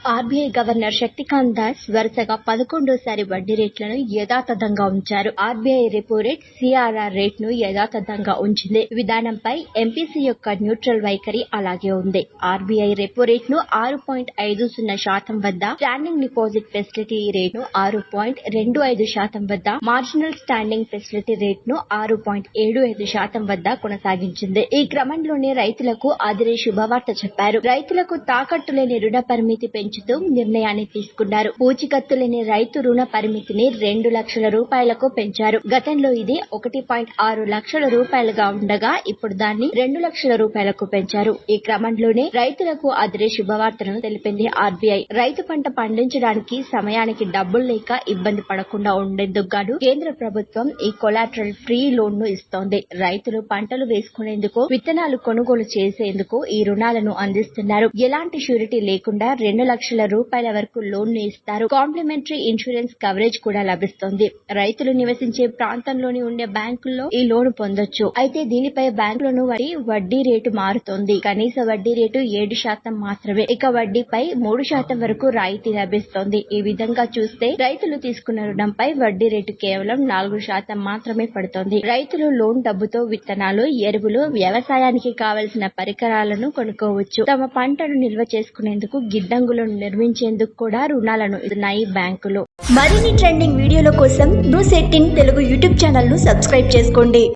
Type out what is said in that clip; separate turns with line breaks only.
RBI governor Shaktikant Das వరుసగా 11వ వడ్డీ రేట్లను యథాతథంగా ఉంచారు. ఆర్బీఐ రెపో రేట్, సీఆర్ఆర్ రేట్ను యథాతథంగా ఉంచింది. విధానంపై ఎంపీసీ యొక్క న్యూట్రల్ వైఖరి అలాగే ఉంది. ఆర్బీఐ రెపో రేట్ను 6.50% వద్ద, స్టాండింగ్ డిపాజిట్ ఫెసిలిటీ రేట్ను 6.25% వద్ద, మార్జినల్ స్టాండింగ్ ఫెసిలిటీ రేట్ను 6.75% వద్ద కొనసాగించింది. ఈ క్రమంలోనే రైతులకు అదిరే శుభవార్త చెప్పారు. రైతులకు తాకట్టు లేని రుణ పరిమితి పెంచుతూ నిర్ణయాన్ని తీసుకున్నారు. పూచికత్తు లేని రైతు రుణ పరిమితిని 2 లక్షల రూపాయలకు పెంచారు. గతంలో ఇది 1.6 లక్షల రూపాయలుగా ఉండగా ఇప్పుడు దాన్ని 2 లక్షల రూపాయలకు పెంచారు. ఈ క్రమంలోనే రైతులకు అదిరే శుభవార్తను తెలిపింది ఆర్బీఐ. రైతు పంట పండించడానికి సమయానికి డబ్బులు లేక ఇబ్బంది పడకుండా ఉండేందుకు గాను కేంద్ర ప్రభుత్వం ఈ కొలాటరల్ ఫ్రీ లోన్ ను ఇస్తోంది. రైతులు పంటలు వేసుకునేందుకు, విత్తనాలు కొనుగోలు చేసేందుకు ఈ రుణాలను అందిస్తున్నారు. ఎలాంటి షూరిటీ లేకుండా 2 లక్షల రూపాయల వరకు లోన్ ను ఇస్తారు. కాంప్లిమెంటరీ ఇన్సూరెన్స్ కవరేజ్ కూడా లభిస్తోంది. రైతులు నివసించే ప్రాంతంలోని ఉండే బ్యాంకుల్లో ఈ లోన్ పొందొచ్చు. అయితే దీనిపై బ్యాంకులను వడ్డీ రేటు మారుతోంది. కనీస వడ్డీ రేటు 7% మాత్రమే. ఇక వడ్డీపై 3% వరకు రాయితీ లభిస్తోంది. ఈ విధంగా చూస్తే రైతులు తీసుకున్న రుణంపై వడ్డీ రేటు కేవలం 4% మాత్రమే పడుతోంది. రైతులు లోన్ డబ్బుతో విత్తనాలు, ఎరువులు, వ్యవసాయానికి కావలసిన పరికరాలను కొనుక్కోవచ్చు. తమ పంటను నిల్వ చేసుకునేందుకు గిడ్డంగులను నిర్మించేందుకు కూడా రుణాలను ఇస్తున్నాయి బ్యాంకులు. మరిన్ని ట్రెండింగ్ వీడియోల కోసం న్యూస్ 18 తెలుగు యూట్యూబ్ ఛానల్ ను సబ్స్క్రైబ్ చేసుకోండి.